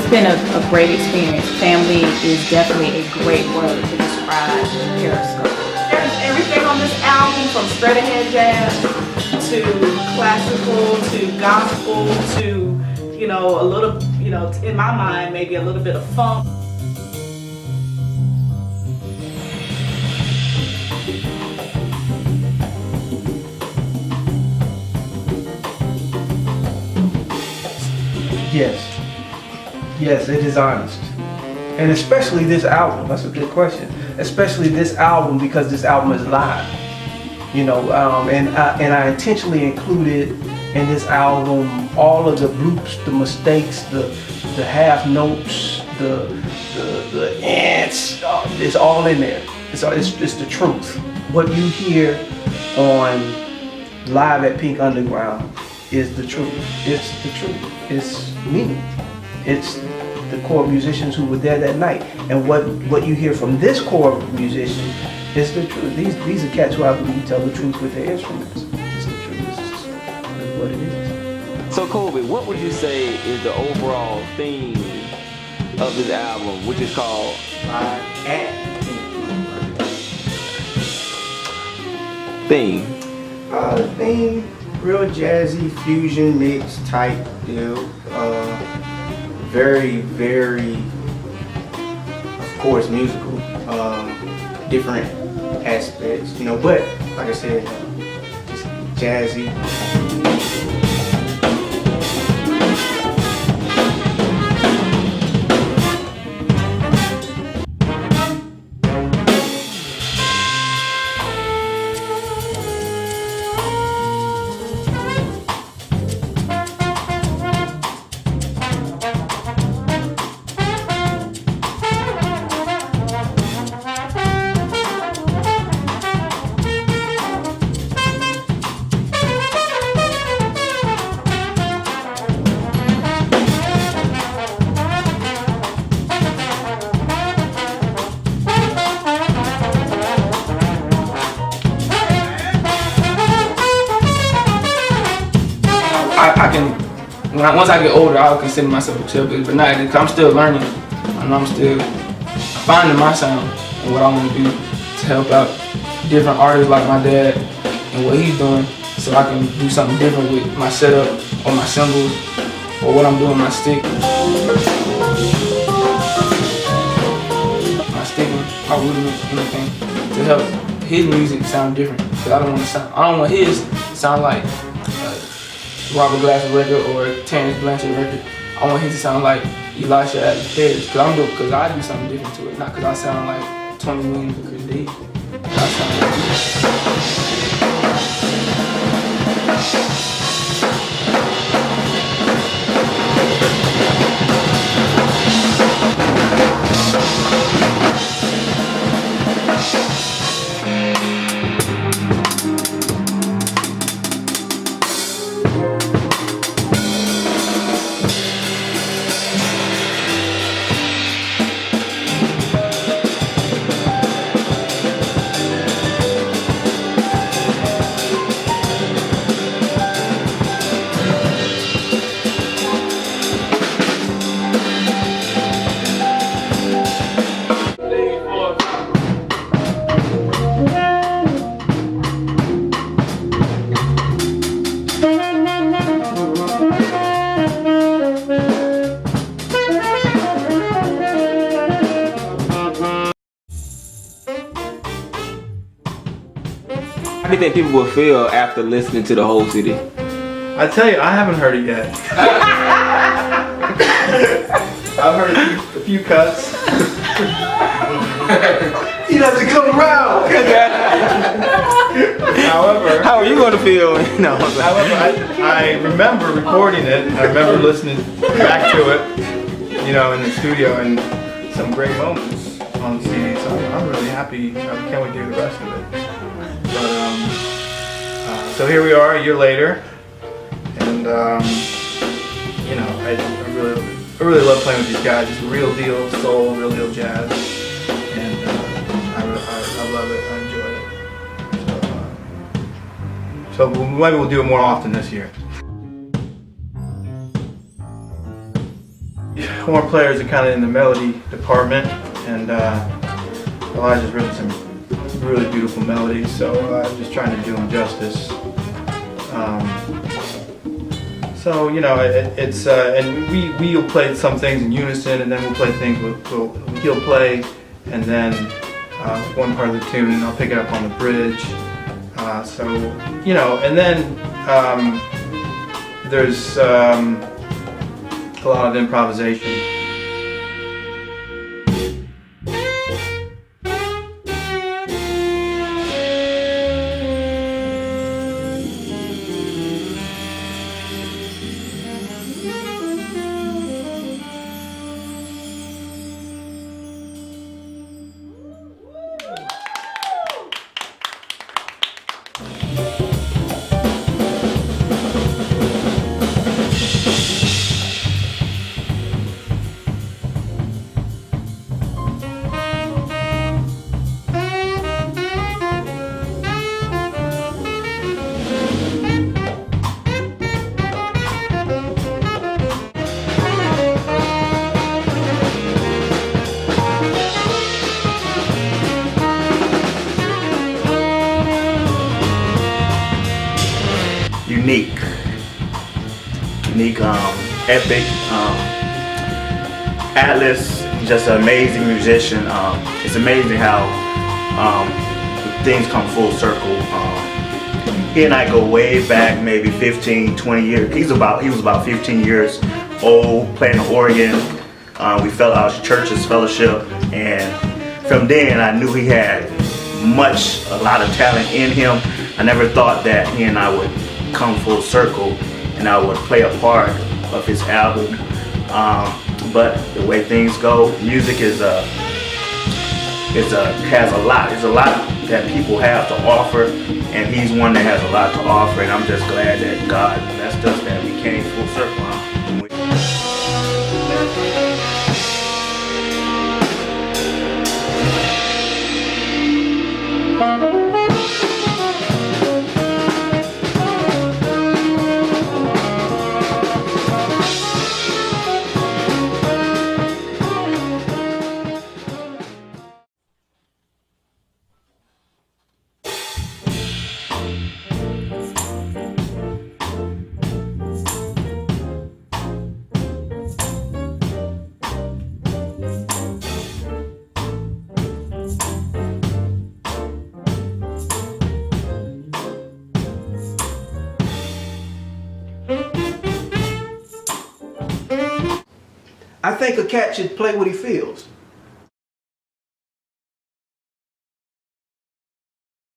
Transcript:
been a great experience. Family is definitely a great word to describe Periscope. There's everything on this album, from straight ahead jazz to classical to gospel to, you know, a little, you know, in my mind, maybe a little bit of funk. Yes, it is honest. And especially this album, that's a good question. Especially this album, because this album is live. You know, and I intentionally included in this album all of the bloops, the mistakes, the half notes, the ants. It's all in there. It's the truth. What you hear on Live at PEInc Underground is the truth. It's the truth. It's me. It's the core musicians who were there that night. And what you hear from this core musician is the truth. These are cats who I believe tell the truth with their instruments. It's the truth. This is what it is. So Kobe, what would you say is the overall theme of this album, which is called Live at Theme? The theme, real jazzy fusion mix type deal. Very, very, of course, musical. Different aspects, you know, but like I said, just jazzy. Once I get older, I'll consider myself a chill, but not, I'm still learning, and I'm still finding my sound and what I want to do to help out different artists like my dad and what he's doing, so I can do something different with my setup or my cymbals or what I'm doing with my stick. My sticking, my rudiments, anything to help his music sound different. Cause I don't want his to sound like Robert Glasser record or Terrence Blanchard record. I want him to sound like Elisha Atlas Parris, because I do something different to it, not because I sound like 20 Williams or Chris D. I sound How do you think people will feel after listening to the whole CD? I tell you, I haven't heard it yet. I've heard a few cuts. He doesn't come around. However, how are you going to feel? No. However, I remember recording it. I remember listening back to it, you know, in the studio, and some great moments on the CD. So I'm really happy. I can't wait to hear the rest of it. But so here we are, a year later, and you know, I really love playing with these guys. It's real deal soul, real deal jazz, and I love it. I enjoy it. So maybe we'll do it more often this year. horn players are kind of in the melody department, and Elijah's written some really beautiful melodies, so I'm just trying to do him justice. So you know, it's and we'll play some things in unison, and then we'll play things he'll play, and then one part of the tune, and I'll pick it up on the bridge. So you know, and then there's a lot of improvisation. Unique, epic. Atlas, just an amazing musician. It's amazing how things come full circle. He and I go way back, maybe 15, 20 years. He was about 15 years old, playing the organ. We fell out of church's fellowship, and from then I knew he had a lot of talent in him. I never thought that he and I would come full circle and I would play a part of his album. But the way things go, music has a lot. There's a lot that people have to offer, and he's one that has a lot to offer, and I'm just glad that God blessed us that we came full circle. I think a cat should play what he feels.